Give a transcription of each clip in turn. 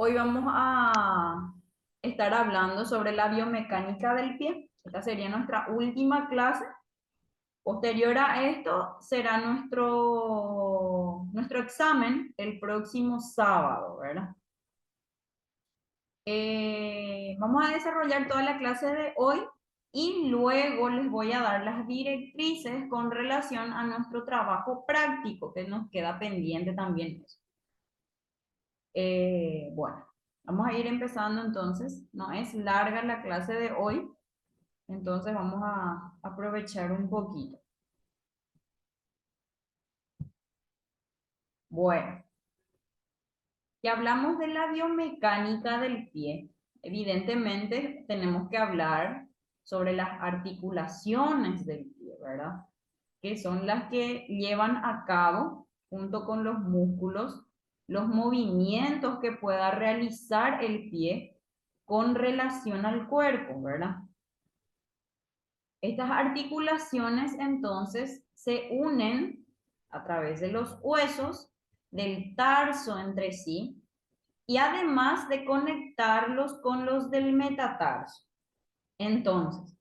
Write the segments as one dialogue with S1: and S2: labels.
S1: Hoy vamos a estar hablando sobre la biomecánica del pie. Esta sería nuestra última clase. Posterior a esto será nuestro examen el próximo sábado, ¿verdad? Vamos a desarrollar toda la clase de hoy y luego les voy a dar las directrices con relación a nuestro trabajo práctico, que nos queda pendiente también eso. Bueno, vamos a ir empezando entonces. No es larga la clase de hoy, entonces vamos a aprovechar un poquito. Bueno, si hablamos de la biomecánica del pie, evidentemente tenemos que hablar sobre las articulaciones del pie, ¿verdad? Que son las que llevan a cabo, junto con los músculos, los movimientos que pueda realizar el pie con relación al cuerpo, ¿verdad? Estas articulaciones entonces se unen a través de los huesos del tarso entre sí y además de conectarlos con los del metatarso. Entonces,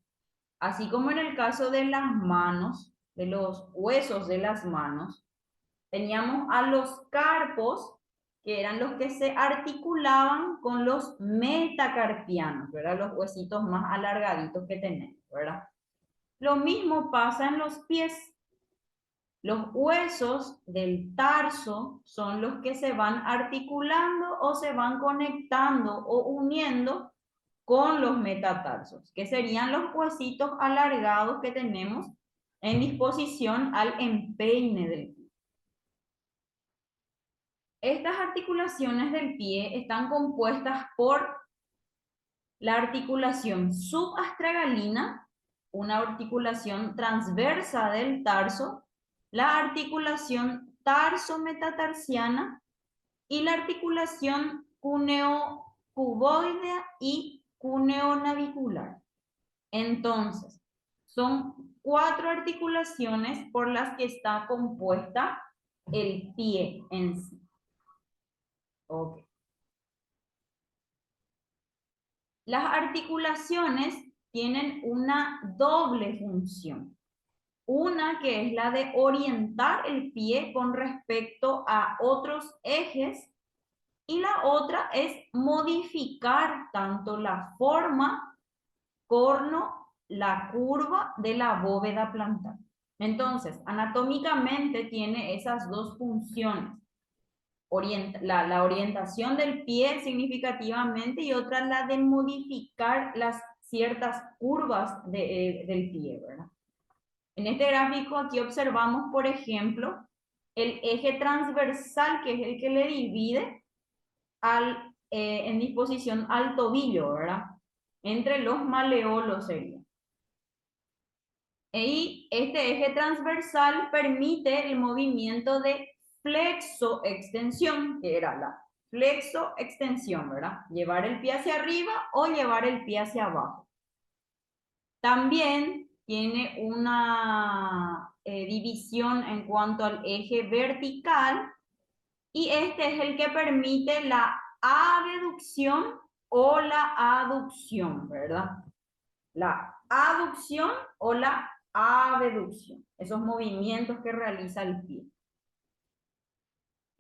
S1: así como en el caso de las manos, de los huesos de las manos, teníamos a los carpos, que eran los que se articulaban con los metacarpianos, ¿verdad? Los huesitos más alargaditos que tenemos, ¿verdad? Lo mismo pasa en los pies. Los huesos del tarso son los que se van articulando o se van conectando o uniendo con los metatarsos, que serían los huesitos alargados que tenemos en disposición al empeine del pie. Estas articulaciones del pie están compuestas por la articulación subastragalina, una articulación transversa del tarso, la articulación tarso-metatarsiana y la articulación cuneo-cuboidea y cuneo-navicular. Entonces, son 4 articulaciones por las que está compuesta el pie en sí. Okay. Las articulaciones tienen una doble función. Una que es la de orientar el pie con respecto a otros ejes y la otra es modificar tanto la forma como la curva de la bóveda plantar. Entonces, anatómicamente tiene esas dos funciones. La orientación del pie significativamente y otra la de modificar las ciertas curvas del pie, ¿verdad? En este gráfico aquí observamos, por ejemplo, el eje transversal, que es el que le divide en disposición al tobillo, ¿verdad? Entre los maleolos sería. Y este eje transversal permite el movimiento de flexo-extensión, que era la flexo-extensión, ¿verdad? Llevar el pie hacia arriba o llevar el pie hacia abajo. También tiene una división en cuanto al eje vertical y este es el que permite la abducción o la aducción, ¿verdad? La aducción o la abducción, esos movimientos que realiza el pie.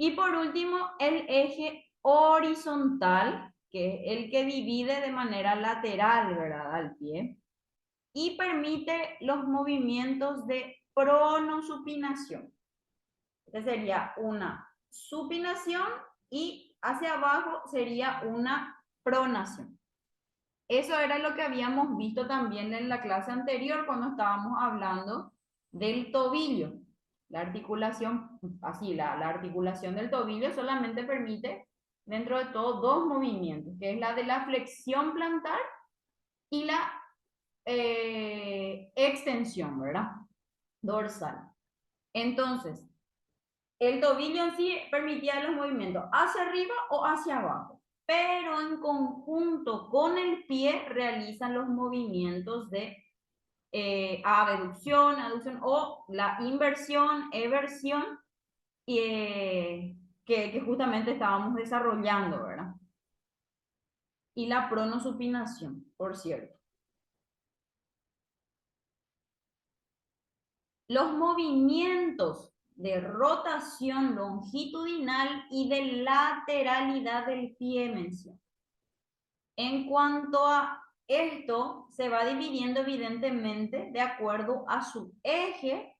S1: Y por último, el eje horizontal, que es el que divide de manera lateral, ¿verdad?, al pie y permite los movimientos de pronosupinación. Esta sería una supinación y hacia abajo sería una pronación. Eso era lo que habíamos visto también en la clase anterior cuando estábamos hablando del tobillo. La articulación, así, la articulación del tobillo solamente permite, dentro de todo, dos movimientos, que es la de la flexión plantar y la extensión, ¿verdad? Dorsal. Entonces, el tobillo en sí permitía los movimientos hacia arriba o hacia abajo, pero en conjunto con el pie realizan los movimientos de abducción, aducción o la inversión, eversión, que justamente estábamos desarrollando, ¿verdad? y la pronosupinación, por cierto. Los movimientos de rotación longitudinal y de lateralidad del pie menciono. En cuanto a esto, se va dividiendo evidentemente de acuerdo a su eje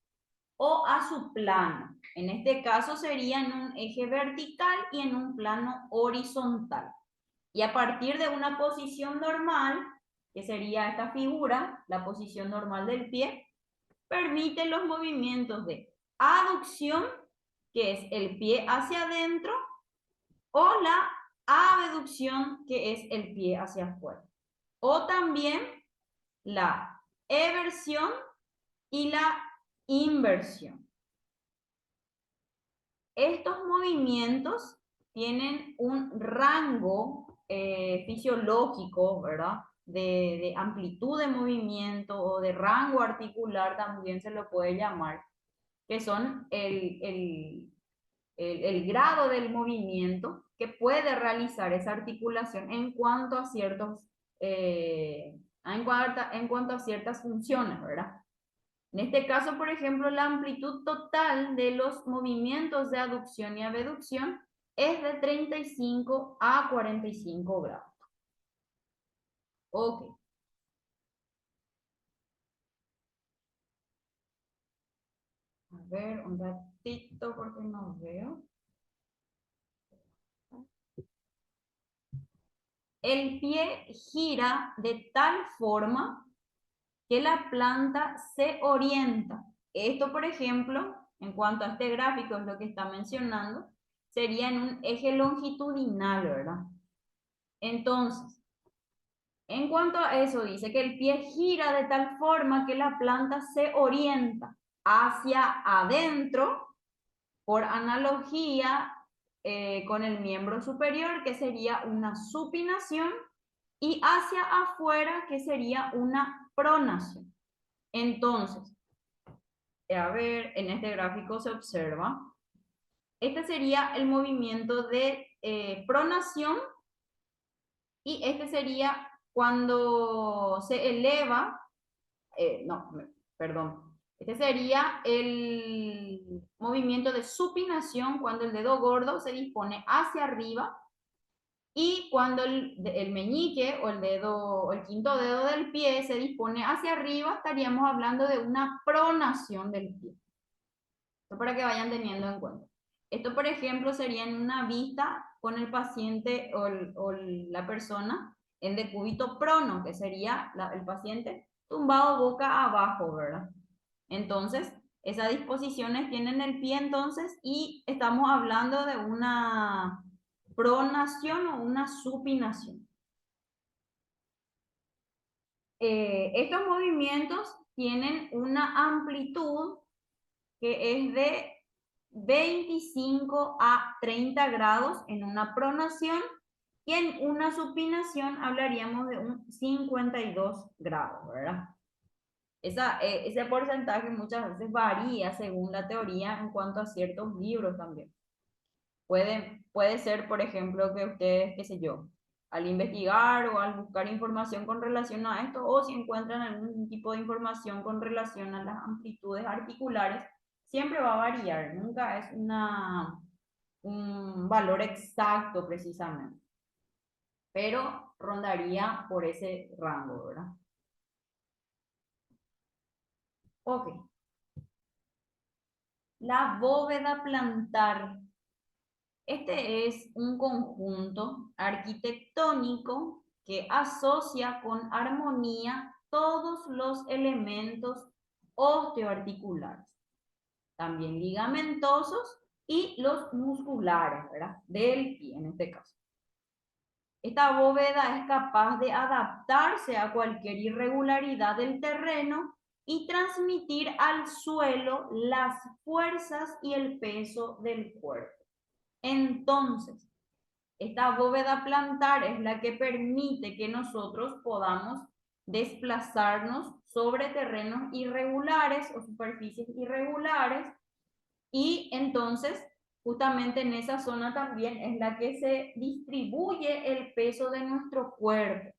S1: o a su plano. En este caso sería en un eje vertical y en un plano horizontal. Y a partir de una posición normal, que sería esta figura, la posición normal del pie, permite los movimientos de aducción, que es el pie hacia adentro, o la abducción, que es el pie hacia afuera. O también la eversión y la inversión. Estos movimientos tienen un rango fisiológico, ¿verdad? De amplitud de movimiento o de rango articular también se lo puede llamar, que son el grado del movimiento que puede realizar esa articulación en cuanto a ciertos, en cuanto a ciertas funciones, ¿verdad? En este caso, por ejemplo, la amplitud total de los movimientos de aducción y abducción es de 35 a 45 grados. Ok. A ver, un ratito porque no veo. El pie gira de tal forma que la planta se orienta. Esto, por ejemplo, en cuanto a este gráfico, es lo que está mencionando, sería en un eje longitudinal, ¿verdad? Entonces, en cuanto a eso, dice que el pie gira de tal forma que la planta se orienta hacia adentro, por analogía con el miembro superior, que sería una supinación, y hacia afuera, que sería una pronación. Entonces, a ver, en este gráfico se observa, este sería el movimiento de pronación y este sería cuando se eleva, no, perdón, este sería el movimiento de supinación cuando el dedo gordo se dispone hacia arriba y cuando el meñique o el dedo, el quinto dedo del pie se dispone hacia arriba, estaríamos hablando de una pronación del pie. Esto para que vayan teniendo en cuenta. Esto, por ejemplo, sería en una vista con el paciente o la persona en decúbito prono, que sería el paciente tumbado boca abajo, ¿verdad? Entonces, esas disposiciones tienen el pie entonces y estamos hablando de una pronación o una supinación. Estos movimientos tienen una amplitud que es de 25 a 30 grados en una pronación y en una supinación hablaríamos de un 52 grados, ¿verdad? Ese porcentaje muchas veces varía según la teoría en cuanto a ciertos libros también. Puede ser, por ejemplo, que ustedes, qué sé yo, al investigar o al buscar información con relación a esto, o si encuentran algún tipo de información con relación a las amplitudes articulares, siempre va a variar, nunca es un valor exacto precisamente, pero rondaría por ese rango, ¿verdad? Ok. La bóveda plantar. Este es un conjunto arquitectónico que asocia con armonía todos los elementos osteoarticulares, también ligamentosos y los musculares, ¿verdad? Del pie en este caso. Esta bóveda es capaz de adaptarse a cualquier irregularidad del terreno y transmitir al suelo las fuerzas y el peso del cuerpo. Entonces, esta bóveda plantar es la que permite que nosotros podamos desplazarnos sobre terrenos irregulares o superficies irregulares y entonces justamente en esa zona también es la que se distribuye el peso de nuestro cuerpo.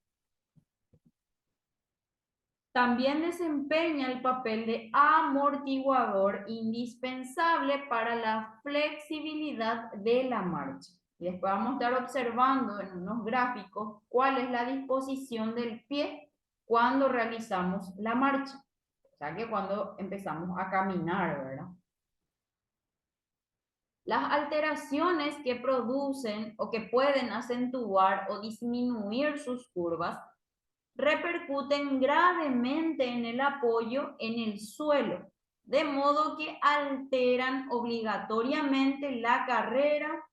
S1: También desempeña el papel de amortiguador indispensable para la flexibilidad de la marcha. Y después vamos a estar observando en unos gráficos cuál es la disposición del pie cuando realizamos la marcha. O sea que cuando empezamos a caminar, ¿verdad? Las alteraciones que producen o que pueden acentuar o disminuir sus curvas repercuten gravemente en el apoyo en el suelo, de modo que alteran obligatoriamente la carrera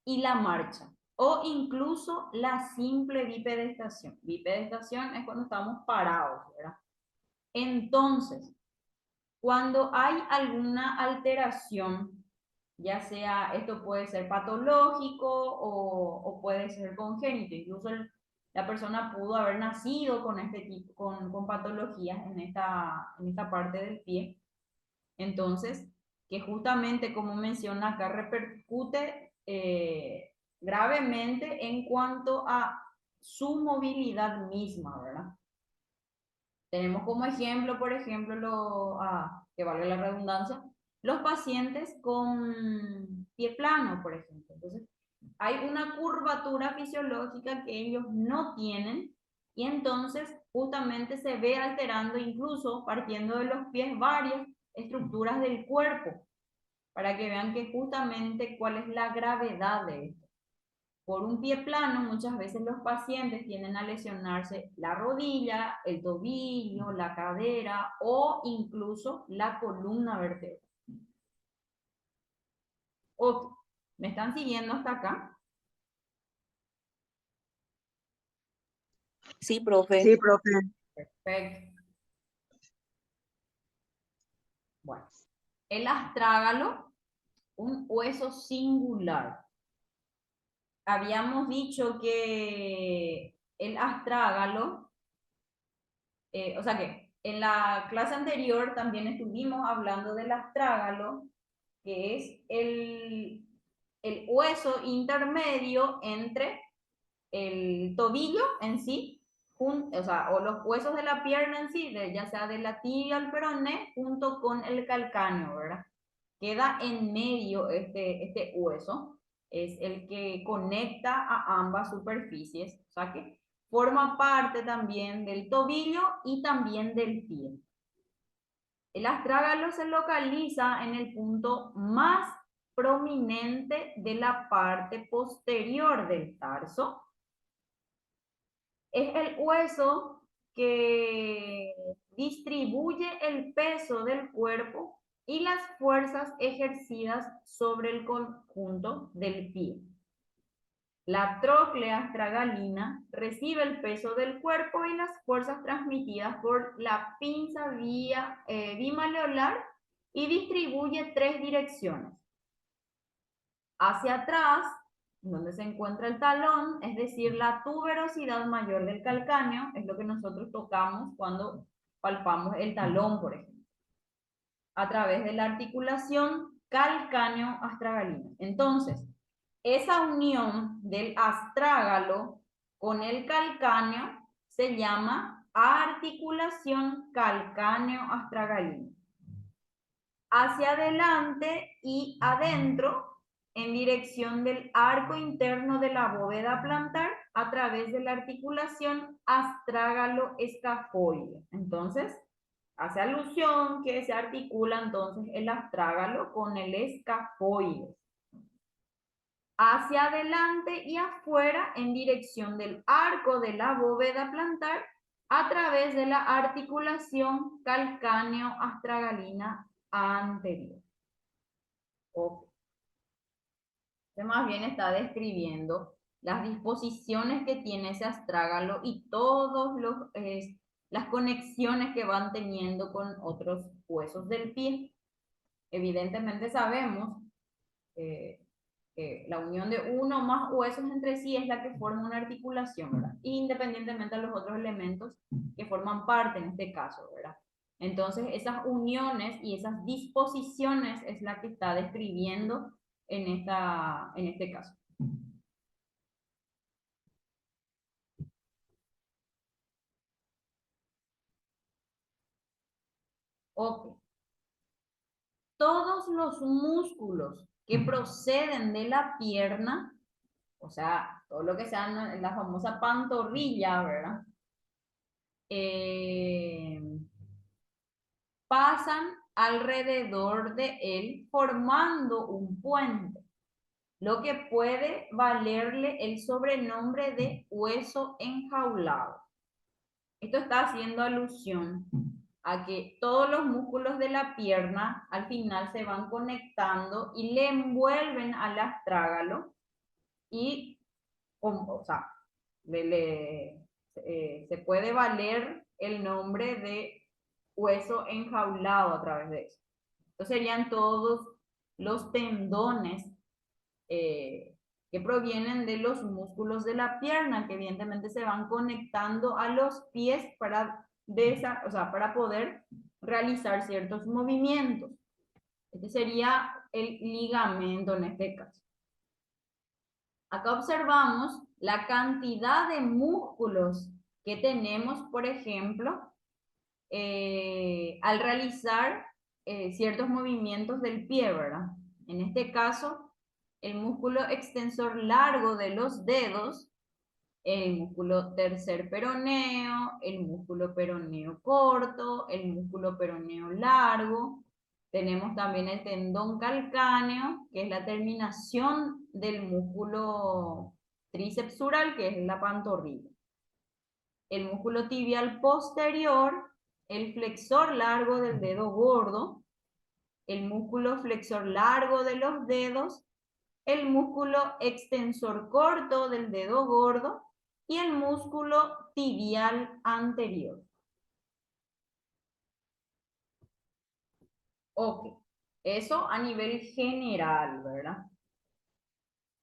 S1: y la marcha, o incluso la simple bipedestación. Bipedestación es cuando estamos parados, ¿verdad? Entonces, cuando hay alguna alteración, ya sea esto puede ser patológico o puede ser congénito, incluso la persona pudo haber nacido con este tipo, con patologías en esta parte del pie. Entonces, que justamente como menciona acá, repercute gravemente en cuanto a su movilidad misma, ¿verdad? Tenemos como ejemplo, por ejemplo, que valga la redundancia, los pacientes con pie plano, por ejemplo. Entonces, hay una curvatura fisiológica que ellos no tienen y entonces justamente se ve alterando incluso partiendo de los pies varias estructuras del cuerpo para que vean que justamente cuál es la gravedad de esto. Por un pie plano, muchas veces los pacientes tienden a lesionarse la rodilla, el tobillo, la cadera o incluso la columna vertebral. Ok, ¿me están siguiendo hasta acá?
S2: Sí, profe.
S3: Sí, profe.
S1: Perfecto. Bueno, el astrágalo, un hueso singular. Habíamos dicho que el astrágalo, o sea que en la clase anterior también estuvimos hablando del astrágalo, que es el hueso intermedio entre el tobillo en sí, o sea, o los huesos de la pierna en sí, ya sea de la tibia al peroné, junto con el calcáneo, ¿verdad? Queda en medio este hueso, es el que conecta a ambas superficies, o sea que forma parte también del tobillo y también del pie. El astrágalo se localiza en el punto más prominente de la parte posterior del tarso. Es el hueso que distribuye el peso del cuerpo y las fuerzas ejercidas sobre el conjunto del pie. La tróclea astragalina recibe el peso del cuerpo y las fuerzas transmitidas por la pinza bimaleolar y distribuye 3 direcciones. Hacia atrás, donde se encuentra el talón, es decir, la tuberosidad mayor del calcáneo, es lo que nosotros tocamos cuando palpamos el talón, por ejemplo, a través de la articulación calcáneo-astragalina. Entonces, esa unión del astrágalo con el calcáneo se llama articulación calcáneo-astragalina. Hacia adelante y adentro, en dirección del arco interno de la bóveda plantar, a través de la articulación astrágalo-escafoide. Entonces, hace alusión que se articula entonces el astrágalo con el escafoide. Hacia adelante y afuera en dirección del arco de la bóveda plantar a través de la articulación calcáneo-astragalina anterior. Okay. Este más bien está describiendo las disposiciones que tiene ese astrágalo y todas las conexiones que van teniendo con otros huesos del pie. Evidentemente sabemos que la unión de uno o más huesos entre sí es la que forma una articulación, ¿verdad? Independientemente de los otros elementos que forman parte en este caso, ¿verdad? Entonces, esas uniones y esas disposiciones es la que está describiendo en este caso. Ok. Todos los músculos que proceden de la pierna, o sea, todo lo que sea la famosa pantorrilla, ¿verdad? Pasan alrededor de él formando un puente, lo que puede valerle el sobrenombre de hueso enjaulado. Esto está haciendo alusión a que todos los músculos de la pierna al final se van conectando y le envuelven al astrágalo y, o sea, se puede valer el nombre de hueso enjaulado a través de eso. Entonces serían todos los tendones que provienen de los músculos de la pierna, que evidentemente se van conectando a los pies para poder realizar ciertos movimientos. Este sería el ligamento en este caso. Acá observamos la cantidad de músculos que tenemos, por ejemplo, al realizar ciertos movimientos del pie, ¿verdad? En este caso, el músculo extensor largo de los dedos, el músculo tercer peroneo, el músculo peroneo corto, el músculo peroneo largo. Tenemos también el tendón calcáneo, que es la terminación del músculo tríceps-sural, que es la pantorrilla. El músculo tibial posterior, el flexor largo del dedo gordo, el músculo flexor largo de los dedos, el músculo extensor corto del dedo gordo y el músculo tibial anterior. Ok, eso a nivel general, ¿verdad?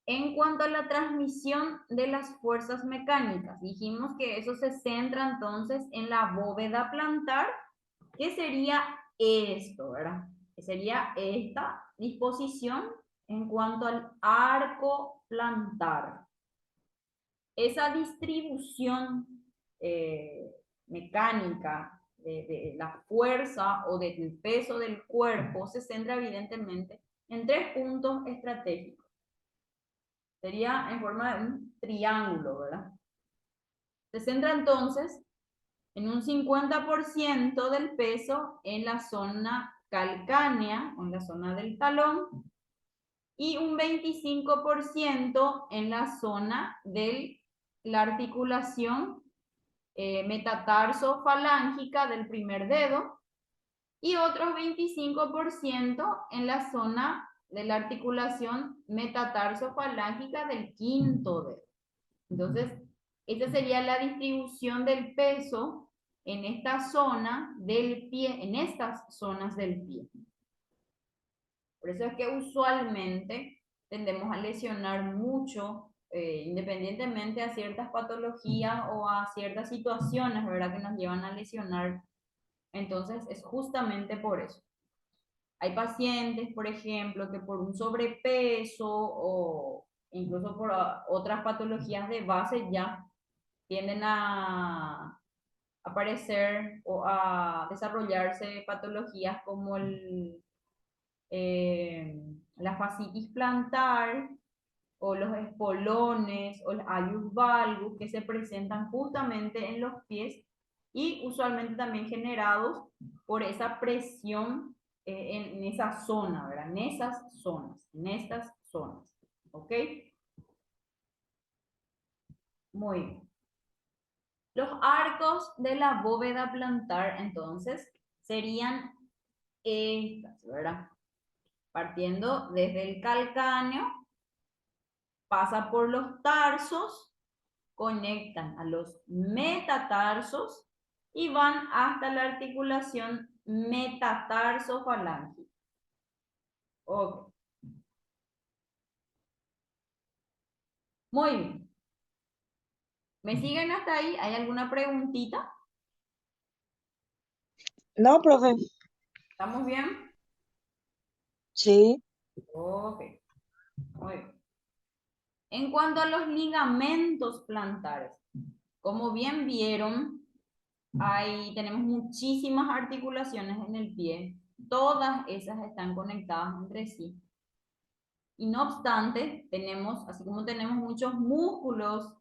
S1: En cuanto a la transmisión de las fuerzas mecánicas, dijimos que eso se centra entonces en la bóveda plantar, que sería esto, ¿verdad? Que sería esta disposición en cuanto al arco plantar. Esa distribución mecánica de la fuerza o del peso del cuerpo se centra evidentemente en tres puntos estratégicos. Sería en forma de un triángulo, ¿verdad? Se centra entonces en un 50% del peso en la zona calcánea o en la zona del talón y un 25% en la zona de la articulación metatarso-falángica del primer dedo y otros 25% en la zona de la articulación metatarso-falángica del quinto dedo. Entonces, esta sería la distribución del peso en esta zona del pie, en estas zonas del pie. Por eso es que usualmente tendemos a lesionar mucho, independientemente a ciertas patologías o a ciertas situaciones, ¿verdad? Que nos llevan a lesionar. Entonces, es justamente por eso. Hay pacientes, por ejemplo, que por un sobrepeso o incluso por otras patologías de base ya tienden a aparecer o a desarrollarse patologías como la fascitis plantar o los espolones o el hallux valgus que se presentan justamente en los pies y usualmente también generados por esa presión en esa zona, ¿verdad? En estas zonas, ¿ok? Muy bien. Los arcos de la bóveda plantar, entonces, serían estas, ¿verdad? Partiendo desde el calcáneo, pasa por los tarsos, conectan a los metatarsos y van hasta la articulación metatarso-falángica. Ok. Muy bien. ¿Me siguen hasta ahí? ¿Hay alguna preguntita?
S2: No, profe.
S1: ¿Estamos bien?
S2: Sí.
S1: Ok. Muy bien. En cuanto a los ligamentos plantares, como bien vieron, tenemos muchísimas articulaciones en el pie. Todas esas están conectadas entre sí. Y no obstante, tenemos, así como tenemos muchos músculos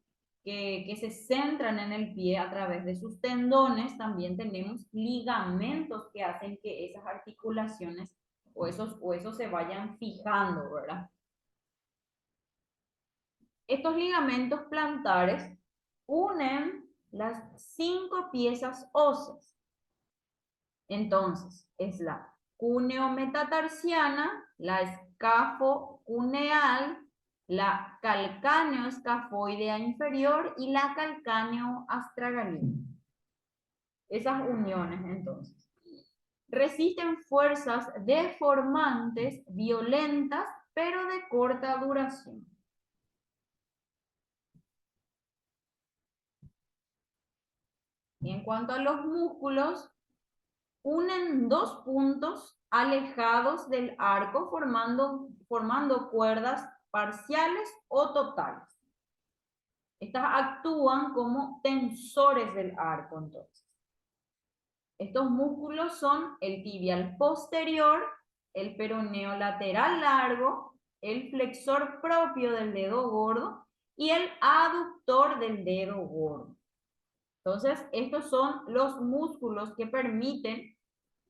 S1: que se centran en el pie a través de sus tendones, también tenemos ligamentos que hacen que esas articulaciones o esos huesos se vayan fijando, ¿verdad? Estos ligamentos plantares unen las 5 piezas óseas. Entonces, es la cuneometatarsiana, la escafocuneal, la calcáneo-escafoidea inferior y la calcáneo-astragalina. Esas uniones, entonces, resisten fuerzas deformantes violentas, pero de corta duración. Y en cuanto a los músculos, unen dos puntos alejados del arco formando cuerdas parciales o totales. Estas actúan como tensores del arco, entonces. Estos músculos son el tibial posterior, el peroneo lateral largo, el flexor propio del dedo gordo y el aductor del dedo gordo. Entonces, estos son los músculos que permiten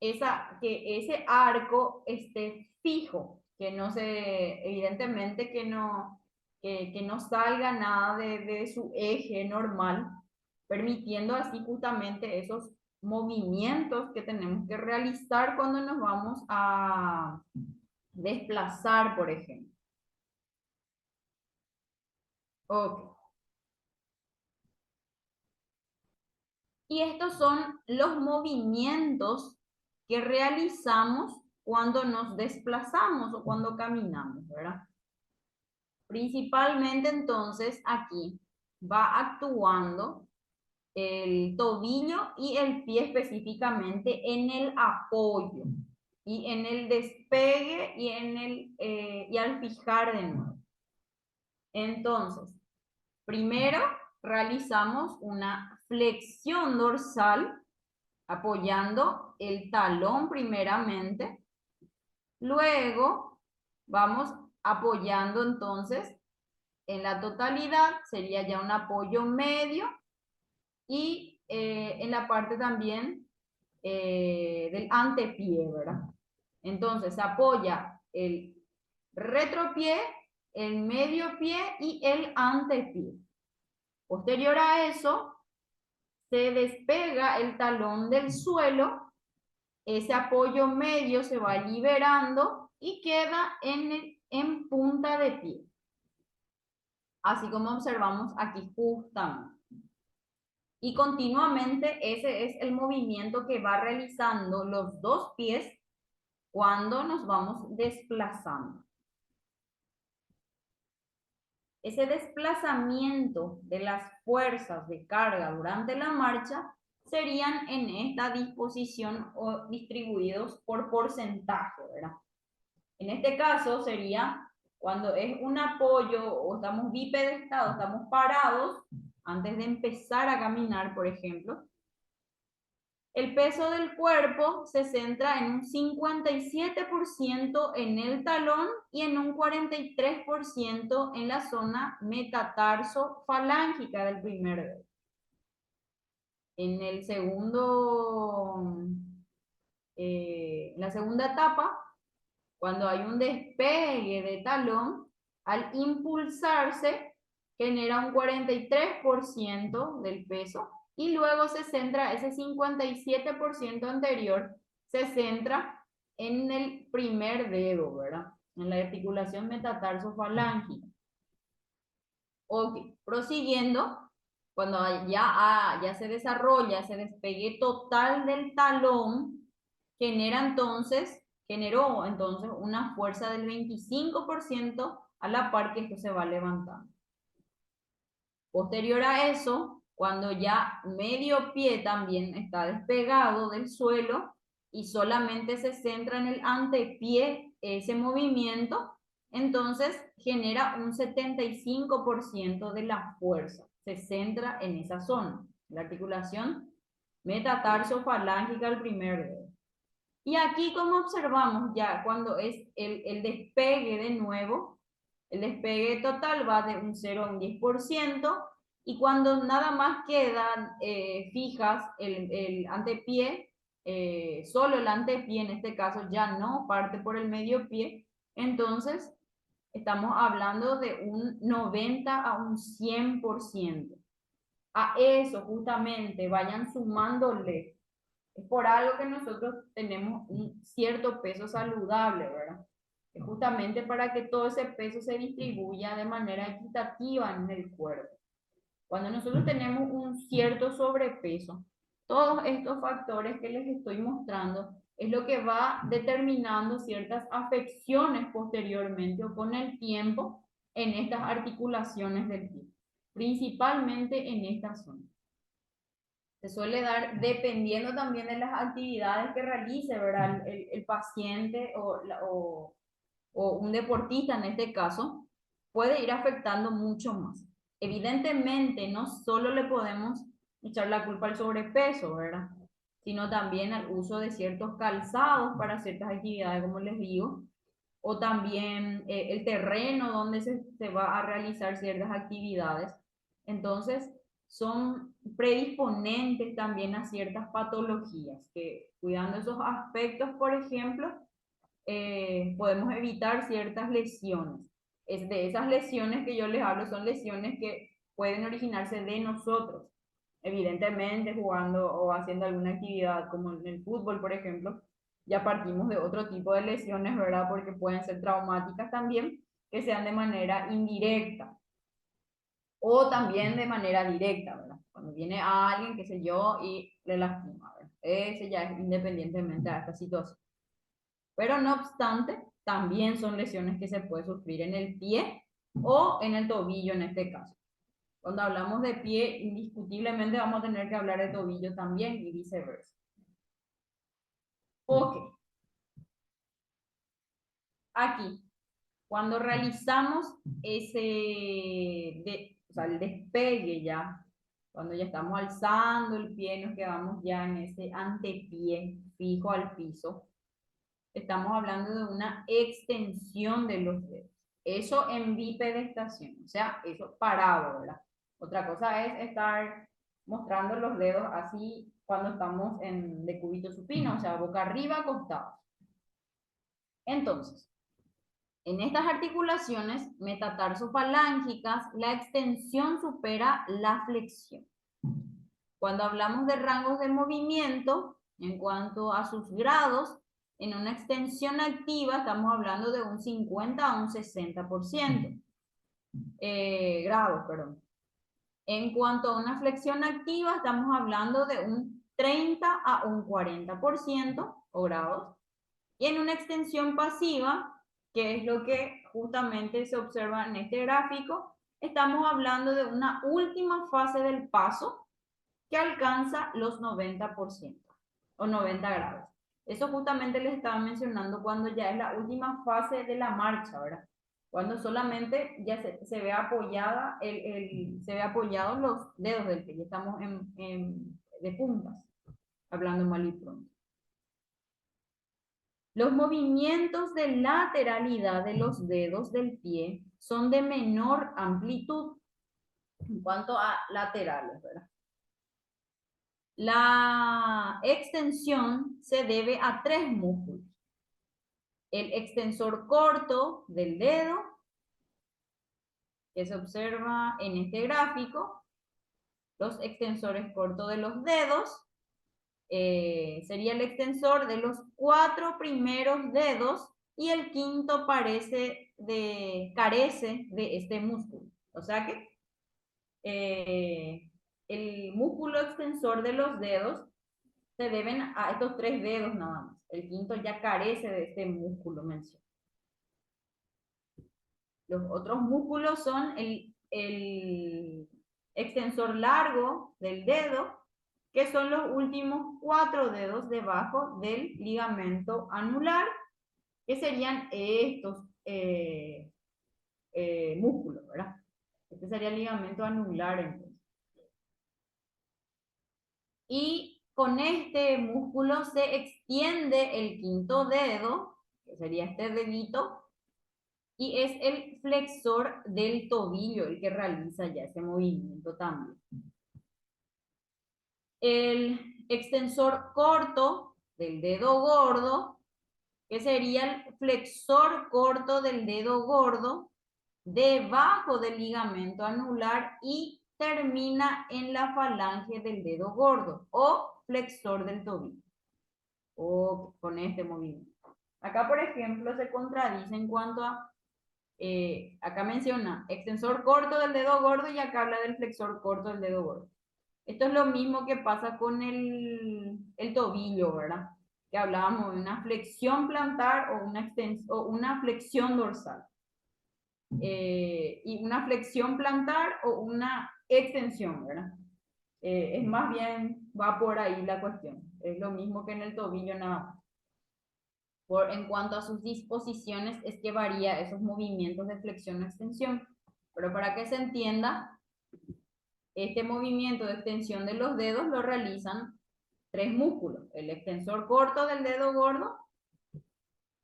S1: que ese arco esté fijo, que no se, evidentemente que no salga nada de su eje normal, permitiendo así justamente esos movimientos que tenemos que realizar cuando nos vamos a desplazar, por ejemplo. Ok. Y estos son los movimientos que realizamos cuando nos desplazamos o cuando caminamos, ¿verdad? Principalmente entonces aquí va actuando el tobillo y el pie específicamente en el apoyo y en el despegue y al fijar de nuevo. Entonces, primero realizamos una flexión dorsal apoyando el talón primeramente. Luego vamos apoyando entonces en la totalidad, sería ya un apoyo medio y en la parte también del antepié, ¿verdad? Entonces apoya el retropié, el medio pie y el antepié. Posterior a eso, se despega el talón del suelo, ese apoyo medio se va liberando y queda en punta de pie. Así como observamos aquí justamente. Y continuamente ese es el movimiento que va realizando los dos pies cuando nos vamos desplazando. Ese desplazamiento de las fuerzas de carga durante la marcha serían en esta disposición o distribuidos por porcentaje, ¿verdad? En este caso sería cuando es un apoyo o estamos bipedestados, estamos parados, antes de empezar a caminar, por ejemplo, el peso del cuerpo se centra en un 57% en el talón y en un 43% en la zona metatarso-falángica del primer dedo. En el la segunda etapa, cuando hay un despegue de talón, al impulsarse genera un 43% del peso y luego se centra, ese 57% anterior, se centra en el primer dedo, ¿verdad? En la articulación metatarso-falángica. Ok, prosiguiendo, cuando ya se desarrolla ese despegue total del talón, generó entonces una fuerza del 25% a la par que esto se va levantando. Posterior a eso, cuando ya medio pie también está despegado del suelo y solamente se centra en el antepié ese movimiento, entonces genera un 75% de la fuerza. Se centra en esa zona, la articulación metatarso-falángica del primer dedo. Y aquí, como observamos ya, cuando es el despegue de nuevo, el despegue total va de un 0 a un 10%, y cuando nada más quedan fijas el antepié, solo el antepié en este caso ya no parte por el medio pie, entonces estamos hablando de un 90 a un 100%. A eso justamente vayan sumándole. Es por algo que nosotros tenemos un cierto peso saludable, ¿verdad? Es justamente para que todo ese peso se distribuya de manera equitativa en el cuerpo. Cuando nosotros tenemos un cierto sobrepeso, todos estos factores que les estoy mostrando es lo que va determinando ciertas afecciones posteriormente o con el tiempo en estas articulaciones del pie, principalmente en esta zona. Se suele dar dependiendo también de las actividades que realice, ¿verdad? El paciente o un deportista en este caso, puede ir afectando mucho más. Evidentemente, no solo le podemos echar la culpa al sobrepeso, ¿verdad? Sino también al uso de ciertos calzados para ciertas actividades, como les digo, o también el terreno donde se va a realizar ciertas actividades. Entonces, son predisponentes también a ciertas patologías, que cuidando esos aspectos, por ejemplo, podemos evitar ciertas lesiones. Es de esas lesiones que yo les hablo, son lesiones que pueden originarse de nosotros. Evidentemente, jugando o haciendo alguna actividad como en el fútbol, por ejemplo, ya partimos de otro tipo de lesiones, ¿verdad? Porque pueden ser traumáticas también, que sean de manera indirecta o también de manera directa, ¿verdad? Cuando viene alguien, qué sé yo, y le lastima, ¿verdad? Ese ya es independientemente de esta situación. Pero no obstante, también son lesiones que se puede sufrir en el pie o en el tobillo en este caso. Cuando hablamos de pie, indiscutiblemente vamos a tener que hablar de tobillo también y viceversa. Ok. Aquí, cuando realizamos o sea, el despegue ya, cuando ya estamos alzando el pie, nos quedamos ya en ese antepié fijo al piso, estamos hablando de una extensión de los dedos. Eso en bipedestación, o sea, eso parado, ¿verdad? Otra cosa es estar mostrando los dedos así cuando estamos en decúbito supino, o sea, boca arriba, acostado. Entonces, en estas articulaciones metatarsofalángicas, la extensión supera la flexión. Cuando hablamos de rangos de movimiento, en cuanto a sus grados, en una extensión activa estamos hablando de un 50 a un 60%. Grados, perdón. En cuanto a una flexión activa, estamos hablando de un 30 a un 40% o grados. Y en una extensión pasiva, que es lo que justamente se observa en este gráfico, estamos hablando de una última fase del paso que alcanza los 90% o 90 grados. Eso justamente les estaba mencionando cuando ya es la última fase de la marcha, ¿verdad? Cuando solamente ya se ve apoyada se ve apoyados los dedos del pie, ya estamos de puntas, hablando mal y pronto. Los movimientos de lateralidad de los dedos del pie son de menor amplitud en cuanto a laterales, ¿verdad? La extensión se debe a tres músculos. El extensor corto del dedo, que se observa en este gráfico, los extensores cortos de los dedos, sería el extensor de los 4 primeros dedos y el quinto carece de este músculo. O sea que el músculo extensor de los dedos se deben a estos 3 dedos nada más. El quinto ya carece de este músculo mencionado. Los otros músculos son el extensor largo del dedo, que son los últimos 4 dedos debajo del ligamento anular, que serían estos músculo, ¿verdad? Este sería el ligamento anular, entonces. Y con este músculo se extiende el quinto dedo, que sería este dedito, y es el flexor del tobillo el que realiza ya ese movimiento también. El extensor corto del dedo gordo, que sería el flexor corto del dedo gordo, debajo del ligamento anular y termina en la falange del dedo gordo o flexor del tobillo, o con este movimiento. Acá, por ejemplo, se contradice en cuanto a, acá menciona extensor corto del dedo gordo y acá habla del flexor corto del dedo gordo. Esto es lo mismo que pasa con el tobillo, ¿verdad? Que hablábamos de una flexión plantar o una flexión dorsal. Y una flexión plantar o una extensión, ¿verdad? Es más bien, va por ahí la cuestión. Es lo mismo que en el tobillo, nada más. En cuanto a sus disposiciones, es que varía esos movimientos de flexión o extensión. Pero para que se entienda, este movimiento de extensión de los dedos lo realizan tres músculos: el extensor corto del dedo gordo,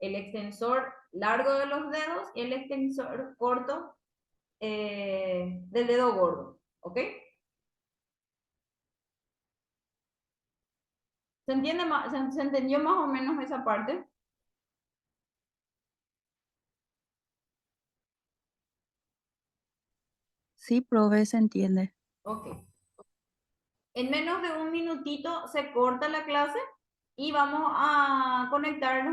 S1: el extensor largo de los dedos y el extensor corto del dedo gordo. ¿Ok? ¿Se entiende más, se entendió más o menos esa parte?
S2: Sí, profe, se entiende.
S1: Ok. En menos de un minutito se corta la clase y vamos a conectarnos